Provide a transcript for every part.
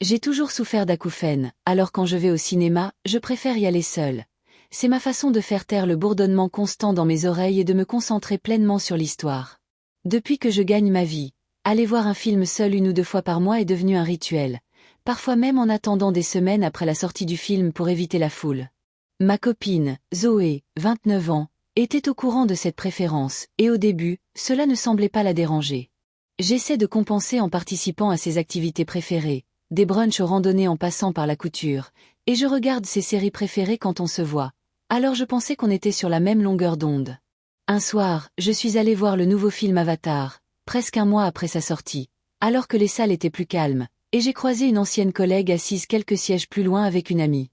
J'ai toujours souffert d'acouphènes, alors quand je vais au cinéma, je préfère y aller seule. C'est ma façon de faire taire le bourdonnement constant dans mes oreilles et de me concentrer pleinement sur l'histoire. Depuis que je gagne ma vie, aller voir un film seul 1 ou 2 fois par mois est devenu un rituel, parfois même en attendant des semaines après la sortie du film pour éviter la foule. Ma copine, Zoé, 29 ans, était au courant de cette préférence, et au début, cela ne semblait pas la déranger. J'essaie de compenser en participant à ses activités préférées, des brunchs aux randonnées en passant par la couture, et je regarde ses séries préférées quand on se voit. Alors je pensais qu'on était sur la même longueur d'onde. Un soir, je suis allée voir le nouveau film Avatar, presque un mois après sa sortie, alors que les salles étaient plus calmes, et j'ai croisé une ancienne collègue assise quelques sièges plus loin avec une amie.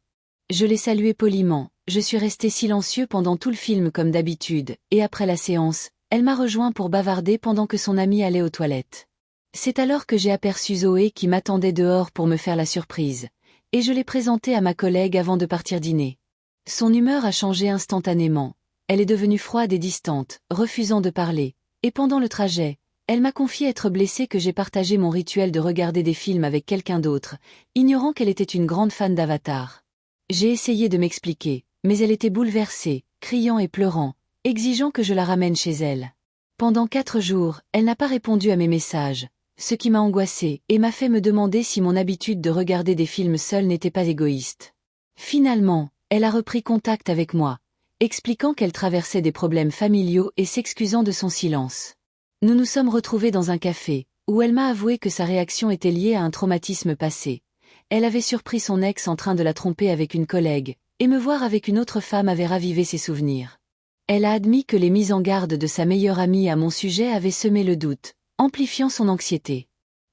Je l'ai saluée poliment, je suis resté silencieux pendant tout le film comme d'habitude, et après la séance, elle m'a rejoint pour bavarder pendant que son amie allait aux toilettes. C'est alors que j'ai aperçu Zoé qui m'attendait dehors pour me faire la surprise, et je l'ai présentée à ma collègue avant de partir dîner. Son humeur a changé instantanément, elle est devenue froide et distante, refusant de parler, et pendant le trajet, elle m'a confié être blessée que j'ai partagé mon rituel de regarder des films avec quelqu'un d'autre, ignorant qu'elle était une grande fan d'Avatar. J'ai essayé de m'expliquer, mais elle était bouleversée, criant et pleurant, exigeant que je la ramène chez elle. Pendant 4 jours, elle n'a pas répondu à mes messages, ce qui m'a angoissée et m'a fait me demander si mon habitude de regarder des films seule n'était pas égoïste. Finalement, elle a repris contact avec moi, expliquant qu'elle traversait des problèmes familiaux et s'excusant de son silence. Nous nous sommes retrouvés dans un café, où elle m'a avoué que sa réaction était liée à un traumatisme passé. Elle avait surpris son ex en train de la tromper avec une collègue, et me voir avec une autre femme avait ravivé ses souvenirs. Elle a admis que les mises en garde de sa meilleure amie à mon sujet avaient semé le doute, amplifiant son anxiété.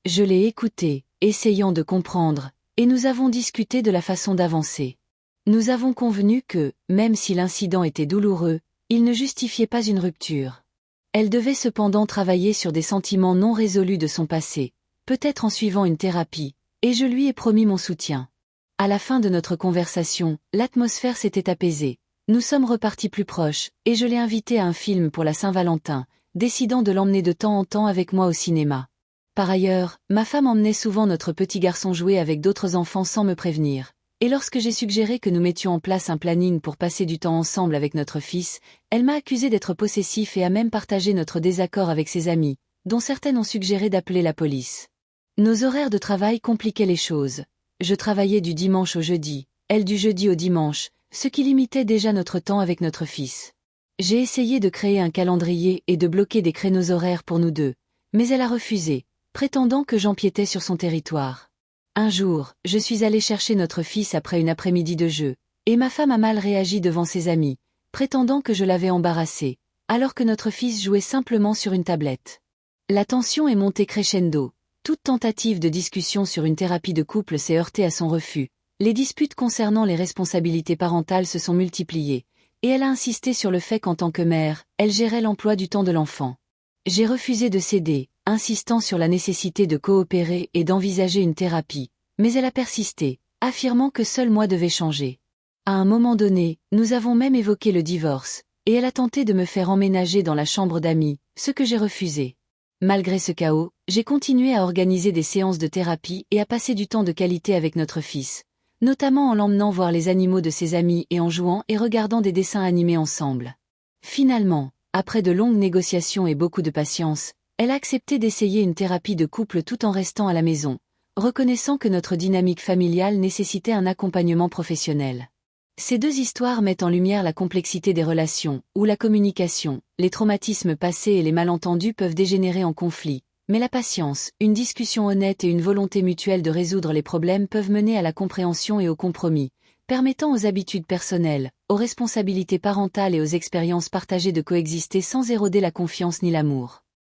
Je l'ai écoutée, essayant de comprendre, et nous avons discuté de la façon d'avancer. Nous avons convenu que, même si l'incident était douloureux, il ne justifiait pas une rupture. Elle devait cependant travailler sur des sentiments non résolus de son passé, peut-être en suivant une thérapie, et je lui ai promis mon soutien. À la fin de notre conversation, l'atmosphère s'était apaisée, nous sommes repartis plus proches, et je l'ai invitée à un film pour la Saint-Valentin, décidant de l'emmener de temps en temps avec moi au cinéma. Par ailleurs, ma femme emmenait souvent notre petit garçon jouer avec d'autres enfants sans me prévenir, et lorsque j'ai suggéré que nous mettions en place un planning pour passer du temps ensemble avec notre fils, elle m'a accusé d'être possessif et a même partagé notre désaccord avec ses amies, dont certaines ont suggéré d'appeler la police. Nos horaires de travail compliquaient les choses. Je travaillais du dimanche au jeudi, elle du jeudi au dimanche, ce qui limitait déjà notre temps avec notre fils. J'ai essayé de créer un calendrier et de bloquer des créneaux horaires pour nous deux, mais elle a refusé, prétendant que j'empiétais sur son territoire. Un jour, je suis allée chercher notre fils après une après-midi de jeu, et ma femme a mal réagi devant ses amis, prétendant que je l'avais embarrassé, alors que notre fils jouait simplement sur une tablette. La tension est montée crescendo, toute tentative de discussion sur une thérapie de couple s'est heurtée à son refus, les disputes concernant les responsabilités parentales se sont multipliées, et elle a insisté sur le fait qu'en tant que mère, elle gérait l'emploi du temps de l'enfant. J'ai refusé de céder, insistant sur la nécessité de coopérer et d'envisager une thérapie, mais elle a persisté, affirmant que seul moi devais changer. À un moment donné, nous avons même évoqué le divorce, et elle a tenté de me faire emménager dans la chambre d'amis, ce que j'ai refusé. Malgré ce chaos, j'ai continué à organiser des séances de thérapie et à passer du temps de qualité avec notre fils, notamment en l'emmenant voir les animaux de ses amis et en jouant et regardant des dessins animés ensemble. Finalement, après de longues négociations et beaucoup de patience, elle a accepté d'essayer une thérapie de couple tout en restant à la maison, reconnaissant que notre dynamique familiale nécessitait un accompagnement professionnel. Ces 2 histoires mettent en lumière la complexité des relations, où la communication, les traumatismes passés et les malentendus peuvent dégénérer en conflit, mais la patience, une discussion honnête et une volonté mutuelle de résoudre les problèmes peuvent mener à la compréhension et au compromis, permettant aux habitudes personnelles, aux responsabilités parentales et aux expériences partagées de coexister sans éroder la confiance ni l'amour.